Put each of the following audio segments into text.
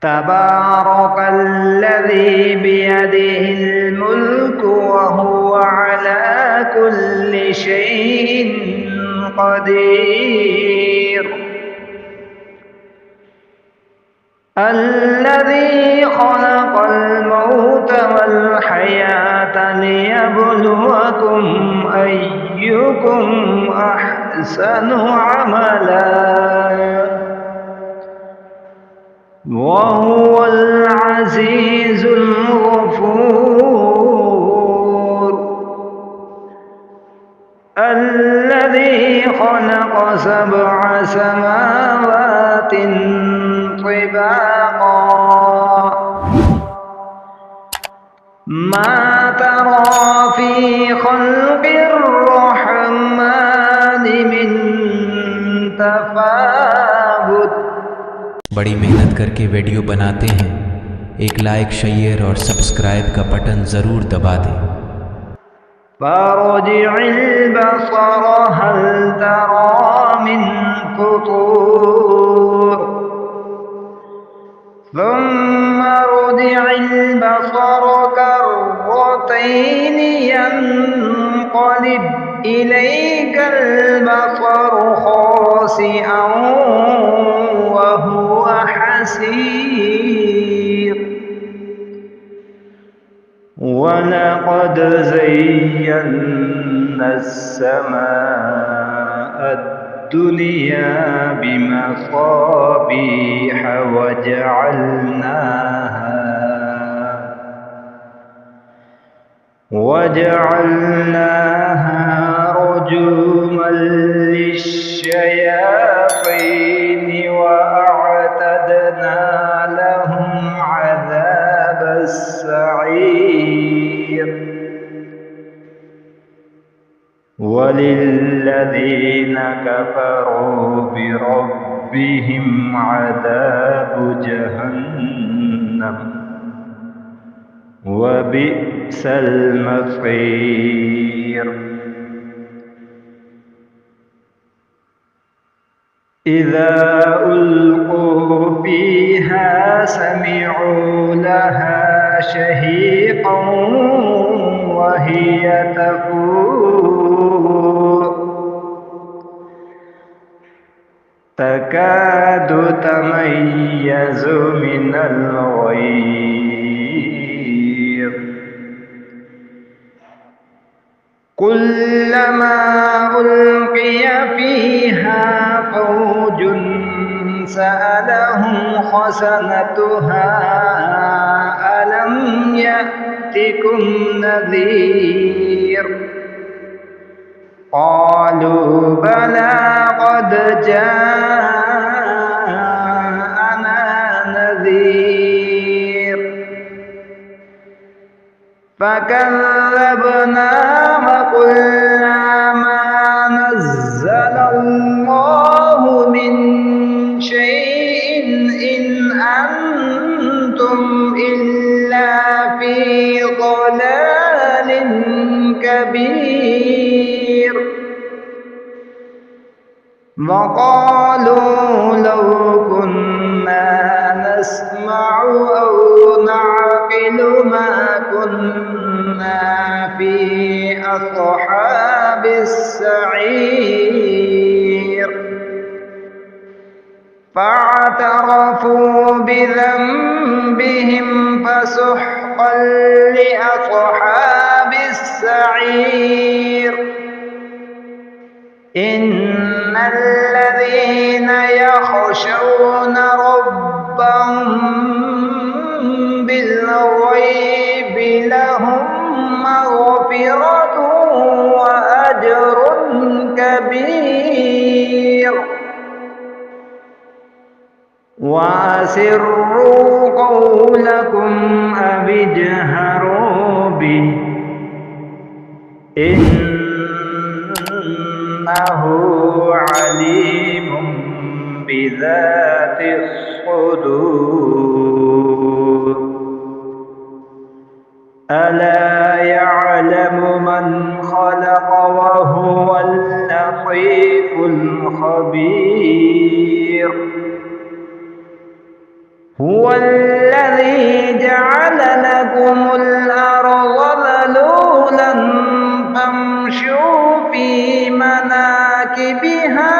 تبارك الذي بيده الملك وهو على كل شيء قدير. الذي خلق الموت والحياة ليبلوكم أيكم أحسن عملا وهو العزيز الغفور. الذي خلق 7 سماوات طباقا ما ترى في خلق الرحمن من تفاوت। बड़ी मेहनत करके वीडियो बनाते हैं, एक लाइक शेयर और सब्सक्राइब का बटन ज़रूर दबा दें। فارجع البصر هل ترى من فطور ثم ارجع البصر كرتين ينقلب إليك البصر خاسئا وهو حسير. ولقد زينا السماء الدنيا بمصابيح وجعلناها رجوما للشياطين وأعتدنا لهم عذاب السعير. وللذين كفروا بربهم عذاب جهنم وبئس المصير. إذا ألقوا فيها سمعوا لها شهيقا وهي تفور تكاد تميز من الغيظ كلما ألقي فيها فوج سألهم خزنتها ألم يأتكم نذير قالوا بلى قد جاءنا نذير فكذبنا وقلنا ما نزل الله من شيء إن أنتم إلا في ضلال كبير. وقالوا لو كنا نسمع أو نعقل ما كنا في أصحاب السعير. فاعترفوا بذنبهم فسحقا لأصحاب السعير. إن الذين يخشون ربهم بالغيب لهم مغفرة وأجر كبير. وأسروا قولكم أو اجهروا به إنه عليم بذات الصدور. ألا يعلم من خلق وهو اللطيف الخبير. هو الذي جعل لكم الأرض ذلولا فامشوا في مناكبها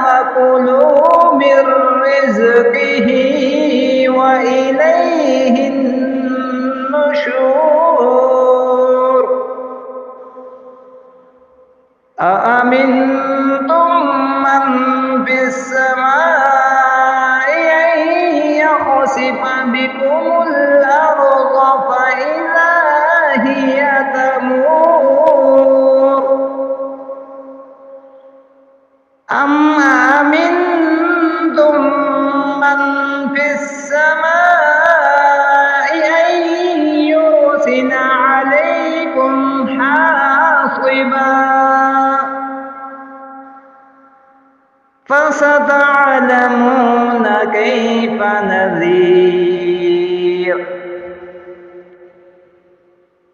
وكلوا من رزقه وإليه النشور أأمنتم من في السماء أن يخسف بكم الأرض فإذا هي تمور أم أمنتم من في السماء أن يرسل عليكم حاصبا فستعلمون كيف نذير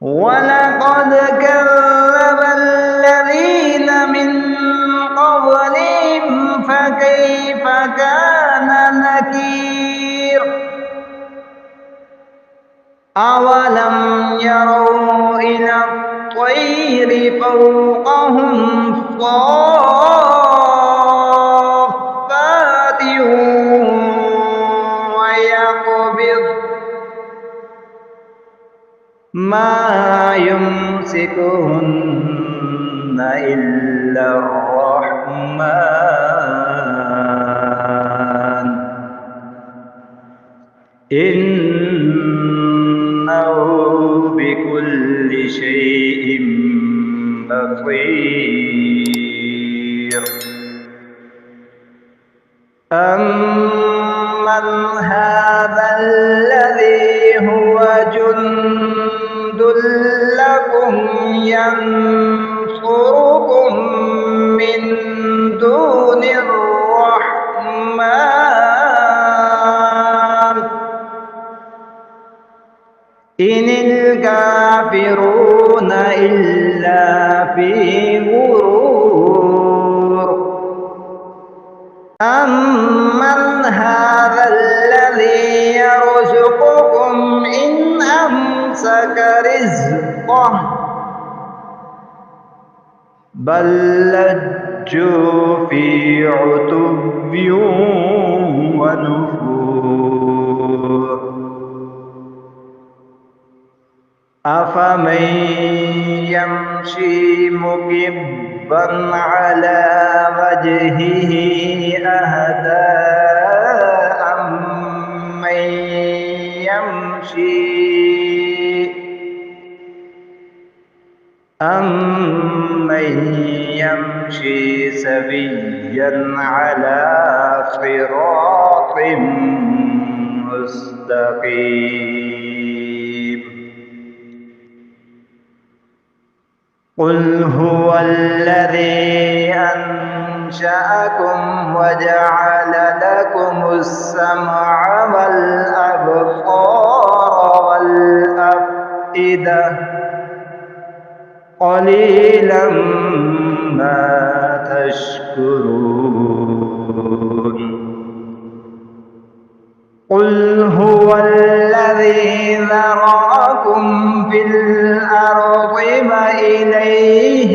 ولقد كذب الذين من قبلهم فكيف كان نكير أولم يروا إلى الطير فوقهم صافات ويقبض ما يمسكهن إلا الرحمن إنه بكل شيء بصير أمن هذا الذي هو جند لكم ينصركم من دون الرحمن إن الكافرون إلا في غرور أمن هذا الذي يرزقكم إن أمسك رزقه بل لجوا في عتب ونفور أفمن يمشي مكبا على وجهه أهدى أمن يمشي سويا على صراط مستقيم قل هو الذي أنشأكم وجعل لكم السمع والأبصار والأفئدة قليلا ما تشكرون قل هو الذي ذرأكم في الأرض وإليه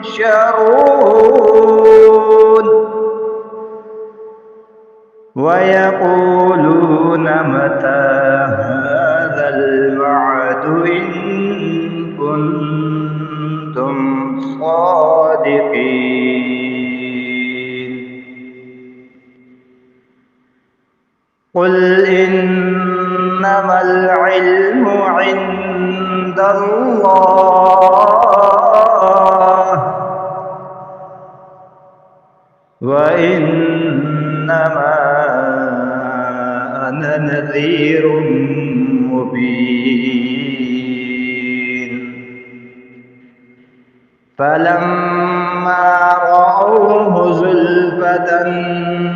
تحشرون ويقولون متى هذا الوعد إن كنتم صادقين قل إنما العلم عند الله وإنما أنا نذير مبين فلما رأوه زلفة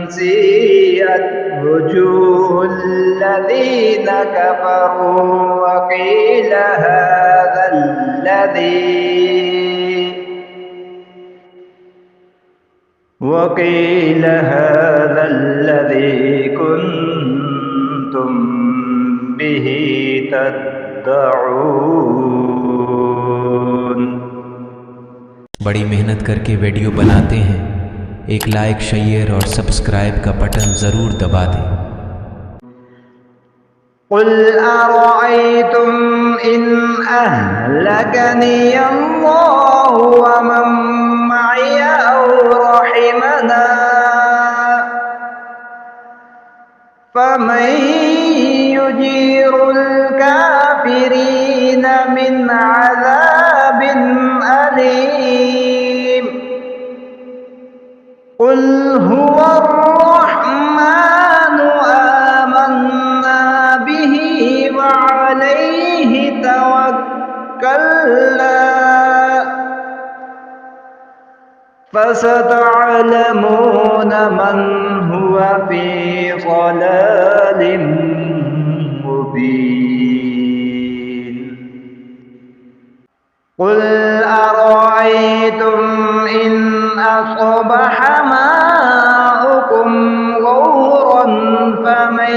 سيئت وجوه الذين كفروا وقيل هذا الذي كنتم كنتم به تدعون। बड़ी मेहनत करके वीडियो बनाते हैं। एक लाइक, शेयर और सब्सक्राइब का बटन ज़रूर दबा दें। قل أرأيتم إن أهلكني الله ومن معي أو رحمنا فمن يجير الكافرين من عذاب أليم قل هو الرحمن آمنا به وعليه توكلنا فستعلمون من هو في ضلال مبين قل أرأيتم إن أصبح ماؤكم غورا فمن